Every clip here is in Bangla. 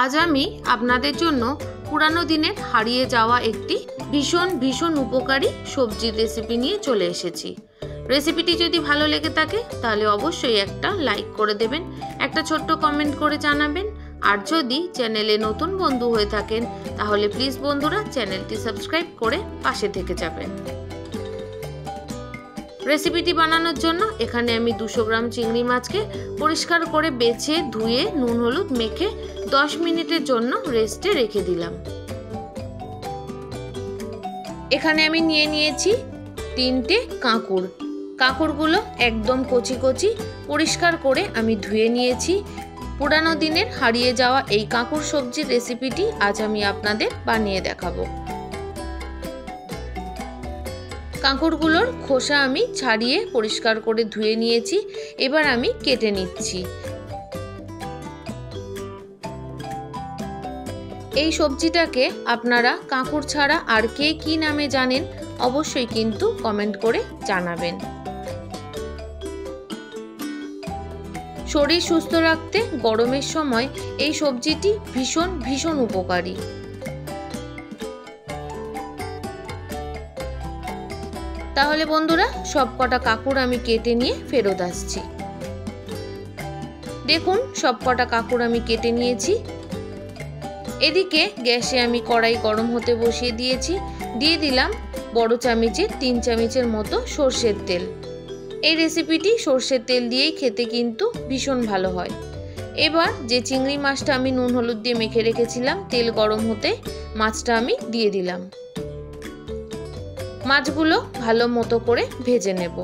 আজ আমি আপনাদের জন্য পুরানো দিনের হারিয়ে যাওয়া একটি ভীষণ উপকারী সবজির রেসিপি নিয়ে চলে এসেছি। রেসিপিটি যদি ভালো লেগে থাকে তাহলে অবশ্যই একটা লাইক করে দেবেন, একটা ছোট্ট কমেন্ট করে জানাবেন। আর যদি চ্যানেলে নতুন বন্ধু হয়ে থাকেন তাহলে প্লিজ বন্ধুরা চ্যানেলটি সাবস্ক্রাইব করে পাশে থেকে যাবেন। রেসিপিটি বানানোর জন্য এখানে আমি 200 গ্রাম চিংড়ি মাছকে পরিষ্কার করে বেছে ধুয়ে নুন হলুদ মেখে 10 মিনিটের জন্য রেস্টে রেখে দিলাম। এখানে আমি নিয়ে নিয়েছি 3টে কাঁকড়। কাঁকড়গুলো একদম কচি কচি পরিষ্কার করে আমি ধুয়ে নিয়েছি। পুরানো দিনের হারিয়ে যাওয়া এই কাঁকড় সবজির রেসিপিটি আজ আমি আপনাদের বানিয়ে দেখাবো। কাঁকড়গুলোর খোসা আমি ছাড়িয়ে পরিষ্কার করে ধুয়ে নিয়েছি। এবার আমি কেটে নিচ্ছি। এই সবজিটাকে আপনারা কাঁকড় ছাড়া আর কে কি নামে জানেন অবশ্যই কিন্তু কমেন্ট করে জানাবেন। শরীর সুস্থ রাখতে গরমের সময় এই সবজিটি ভীষণ উপকারী। তাহলে বন্ধুরা সব কটা কাঁকড় আমি কেটে নিয়ে ফেরত আসছি। দেখুন সব কটা কাঁকড় আমি কেটে নিয়েছি। এদিকে গ্যাসে আমি কড়াই গরম হতে বসিয়ে দিয়েছি। দিয়ে দিলাম বড় চামচের 3 চামচের মতো সর্ষের তেল। এই রেসিপিটি সর্ষের তেল দিয়েই খেতে কিন্তু ভীষণ ভালো হয়। এবার যে চিংড়ি মাছটা আমি নুন হলুদ দিয়ে মেখে রেখেছিলাম, তেল গরম হতে মাছটা আমি দিয়ে দিলাম। মাছগুলো ভালো মতো করে ভেজে নেব।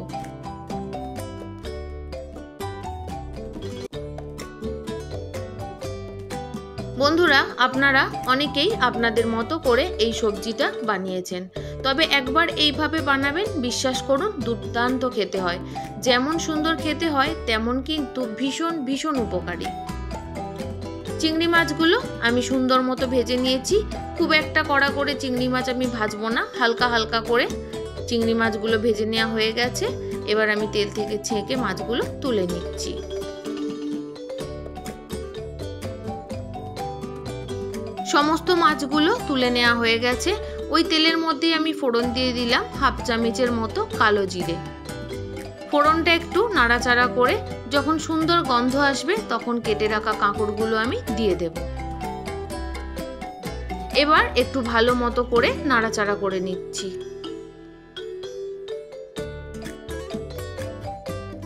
বন্ধুরা আপনারা অনেকেই আপনাদের মতো করে এই সবজিটা বানিয়েছেন, তবে একবার এইভাবে বানাবেন, বিশ্বাস করুন দুর্দান্ত খেতে হয়। যেমন সুন্দর খেতে হয় তেমন কিন্তু ভীষণ উপকারী। চিংড়ি মাছগুলো আমি সুন্দর মতো ভেজে নিয়েছি। খুব একটা কড়া করে চিংড়ি মাছ আমি ভাজবো না, হালকা করে চিংড়ি মাছগুলো ভেজে নেওয়া হয়ে গেছে। এবার আমি তেল থেকে ছেঁকে মাছগুলো তুলে নিচ্ছি। সমস্ত মাছগুলো তুলে নেওয়া হয়ে গেছে। ওই তেলের মধ্যে আমি ফোড়ন দিয়ে দিলাম 1/2 চামচের মতো কালো জিরে। ফোড়নটা একটু নাড়াচাড়া করে যখন সুন্দর গন্ধ আসবে তখন কেটে রাখা কাঁকড়গুলো আমি দিয়ে দেব। এবার একটু ভালো মতো করে নাড়াচাড়া করে নিচ্ছি।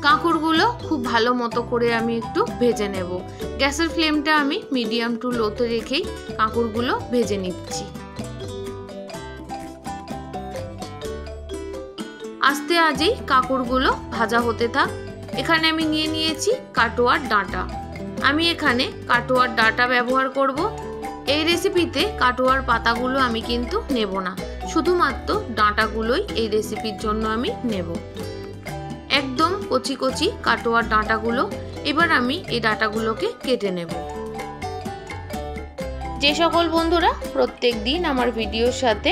কাঁকড়গুলো খুব ভালো মতো করে আমি একটু ভেজে নেব। গ্যাসের ফ্লেমটা আমি মিডিয়াম টু লোতে রেখেই কাঁকড়গুলো ভেজে নিচ্ছি। আস্তে আজই কাঁকড়গুলো ভাজা হতে থাক। এখানে আমি নিয়ে নিয়েছি কাটোয়ার ডাঁটা। আমি এখানে কাটোয়ার ডাঁটা ব্যবহার করব। এই রেসিপিতে কাটোয়ার পাতাগুলো আমি কিন্তু নেব না, শুধুমাত্র ডাঁটাগুলোই এই রেসিপির জন্য আমি নেব। একদম কচি কাটোয়ার ডাঁটাগুলো। এবার আমি এই ডাঁটাগুলোকে কেটে নেব। যে সকল বন্ধুরা প্রত্যেক দিন আমার ভিডিওর সাথে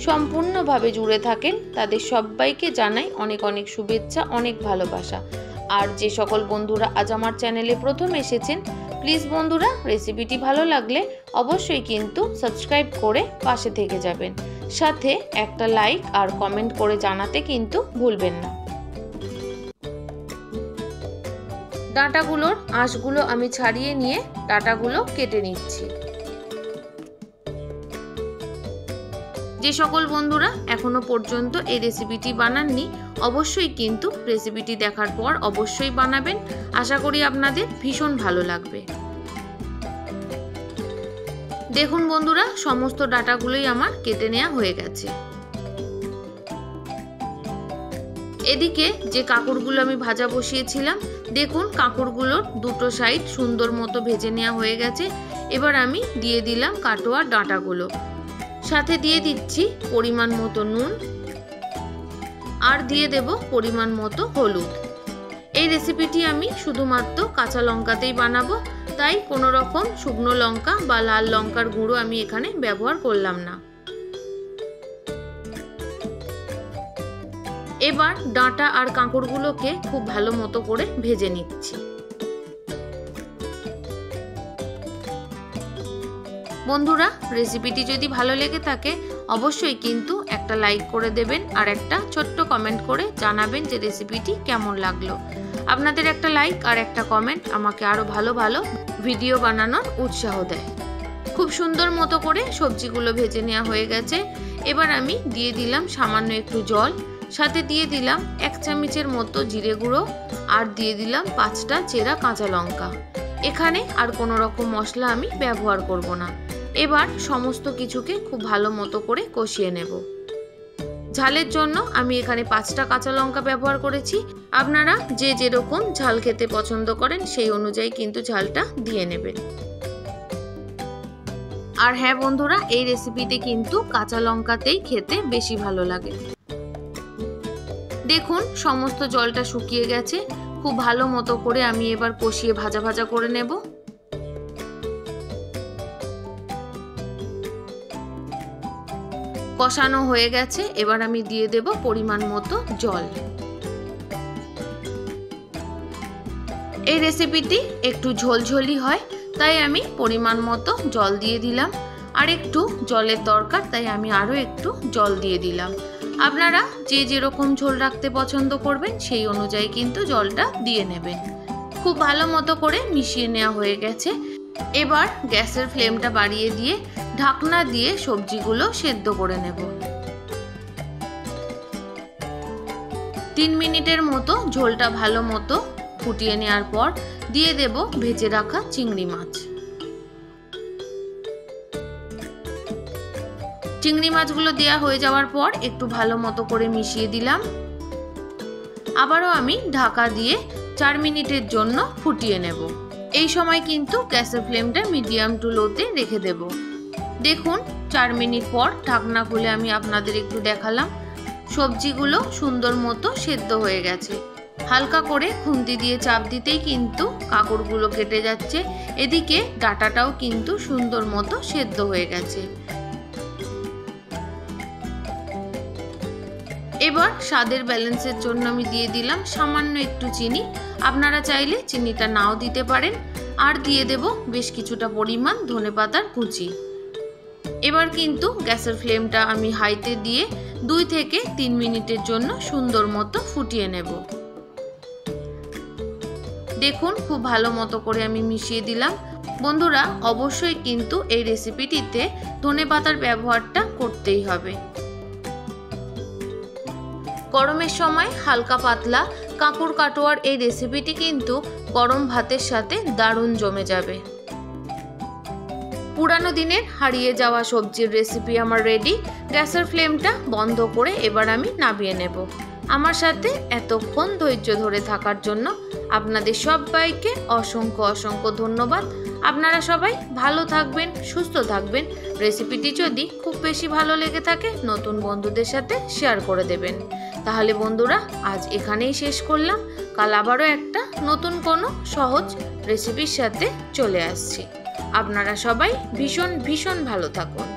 সম্পূর্ণভাবে জুড়ে থাকেন তাদের সবাইকে জানাই অনেক শুভেচ্ছা, অনেক ভালোবাসা। আর যে সকল বন্ধুরা আজ আমার চ্যানেলে প্রথম এসেছেন প্লিজ বন্ধুরা রেসিপিটি ভালো লাগলে অবশ্যই কিন্তু সাবস্ক্রাইব করে পাশে থেকে যাবেন। সাথে একটা লাইক আর কমেন্ট করে জানাতে কিন্তু ভুলবেন না। ডাঁটাগুলোর আঁশগুলো আমি ছাড়িয়ে নিয়ে ডাঁটাগুলো কেটে নিচ্ছি। যে সকল বন্ধুরা এখনো পর্যন্ত এই রেসিপিটি বানাননি অবশ্যই কিন্তু রেসিপিটি দেখার পর অবশ্যই বানাবেন। আশা করি আপনাদের ভীষণ ভালো লাগবে। দেখুন বন্ধুরা সমস্ত ডাঁটাগুলোই আমার কেটে নেওয়া হয়ে গেছে। এদিকে যে কাঁকড়গুলো আমি ভাজা বসিয়েছিলাম, দেখুন কাঁকড়গুলোর দুটো সাইড সুন্দর মতো ভেজে নেওয়া হয়ে গেছে। এবার আমি দিয়ে দিলাম কাটোয়ার ডাঁটাগুলো, সাথে দিয়ে দিচ্ছি পরিমাণ মতো নুন আর দিয়ে দেব পরিমাণ মতো হলুদ। এই রেসিপিটি আমি শুধুমাত্র কাঁচা লঙ্কাতেই বানাবো, তাই কোনো রকম শুকনো লঙ্কা বা লাল লঙ্কার গুঁড়ো আমি এখানে ব্যবহার করলাম না। এবার ডাঁটা আর কাঁকড়গুলোকে খুব ভালো মতো করে ভেজে নিচ্ছি। বন্ধুরা, রেসিপিটি যদি ভালো লেগে থাকে অবশ্যই কিন্তু একটা লাইক করে দেবেন আর একটা ছোট্ট কমেন্ট করে জানাবেন যে রেসিপিটি কেমন লাগলো। আপনাদের একটা লাইক আর একটা কমেন্ট আমাকে আরও ভালো ভালো ভিডিও বানানোর উৎসাহ দেয়। খুব সুন্দর মতো করে সবজিগুলো ভেজে নেওয়া হয়ে গেছে। এবার আমি দিয়ে দিলাম সামান্য একটু জল, সাথে দিয়ে দিলাম 1 চামচের মতো জিরে গুঁড়ো আর দিয়ে দিলাম 5টা চেরা কাঁচা লঙ্কা। এখানে আর কোনো রকম মশলা আমি ব্যবহার করব না। এবার সমস্ত কিছুকে খুব ভালো মতো করে কষিয়ে নেব। ঝালের জন্য আমি এখানে 5টা কাঁচা লঙ্কা ব্যবহার করেছি। আপনারা যে যেরকম ঝাল খেতে পছন্দ করেন সেই অনুযায়ী কিন্তু ঝালটা দিয়ে নেবেন। আর হ্যাঁ বন্ধুরা, এই রেসিপিতে কিন্তু কাঁচা লঙ্কাতেই খেতে বেশি ভালো লাগে। দেখুন সমস্ত জলটা শুকিয়ে গেছে। খুব ভালো মতো করে আমি এবার কষিয়ে ভাজা ভাজা করে নেব। কষানো হয়ে গেছে, এবার আমি দিয়ে দেব পরিমাণ মতো জল। এই রেসিপিটি একটু ঝোলঝোলি হয়, তাই আমি পরিমাণ মতো জল দিয়ে দিলাম। আর একটু জলের দরকার, তাই আমি আরও একটু জল দিয়ে দিলাম। আপনারা যে যেরকম ঝোল রাখতে পছন্দ করবেন সেই অনুযায়ী কিন্তু জলটা দিয়ে নেবেন। খুব ভালো মতো করে মিশিয়ে নেওয়া হয়ে গেছে। এবার গ্যাসের ফ্লেমটা বাড়িয়ে দিয়ে ঢাকনা দিয়ে সবজিগুলো সেদ্ধ করে নেব। 3 মিনিটের মতো ঝোলটা ভালো মতো ফুটিয়ে নেওয়ার পর দিয়ে দেব ভেজে রাখা চিংড়ি মাছ। চিংড়ি মাছগুলো দেওয়া হয়ে যাওয়ার পর একটু ভালো মতো করে মিশিয়ে দিলাম। আবারও আমি ঢাকা দিয়ে 4 মিনিটের জন্য ফুটিয়ে নেব। এই সময় কিন্তু গ্যাসের ফ্লেমটা মিডিয়াম টু লোতে রেখে দেব। দেখুন 4 মিনিট পর ঢাকনা খুলে আমি আপনাদের একটু দেখালাম। সবজিগুলো সুন্দর মতো সেদ্ধ হয়ে গেছে। হালকা করে খুন্তি দিয়ে চাপ দিতেই কিন্তু কাঁকড়গুলো কেটে যাচ্ছে। এদিকে ডাঁটাটাও কিন্তু সুন্দর মতো সেদ্ধ হয়ে গেছে। এবার স্বাদের ব্যালেন্সের জন্য আমি দিয়ে দিলাম সামান্য একটু চিনি। আপনারা চাইলে চিনিটা নাও দিতে পারেন। আর দিয়ে দেব বেশ কিছুটা পরিমাণ ধনেপাতার কুচি। এবার কিন্তু গ্যাসের ফ্লেমটা আমি হাইতে দিয়ে 2 থেকে 3 মিনিটের জন্য সুন্দর মতো ফুটিয়ে নেব। দেখুন খুব ভালো মতো করে আমি মিশিয়ে দিলাম। বন্ধুরা, অবশ্যই কিন্তু এই রেসিপিটিতে ধনেপাতার ব্যবহারটা করতেই হবে। গরমের সময় হালকা পাতলা কাঁকড় কাটোয়ার এই রেসিপিটি কিন্তু গরম ভাতের সাথে দারুণ জমে যাবে। পুরানো দিনের হারিয়ে যাওয়া সবজির রেসিপি আমার রেডি। গ্যাসের ফ্লেমটা বন্ধ করে এবার আমি নামিয়ে নেব। আমার সাথে এতক্ষণ ধৈর্য ধরে থাকার জন্য আপনাদের সবাইকে অসংখ্য অসংখ্য ধন্যবাদ। আপনারা সবাই ভালো থাকবেন, সুস্থ থাকবেন। রেসিপিটি যদি খুব বেশি ভালো লেগে থাকে নতুন বন্ধুদের সাথে শেয়ার করে দেবেন। তাহলে বন্ধুরা, আজ এখানেই শেষ করলাম। কাল আবারও একটা নতুন কোনো সহজ রেসিপির সাথে চলে আসছি। আপনারা সবাই ভীষণ ভীষণ ভালো থাকুন।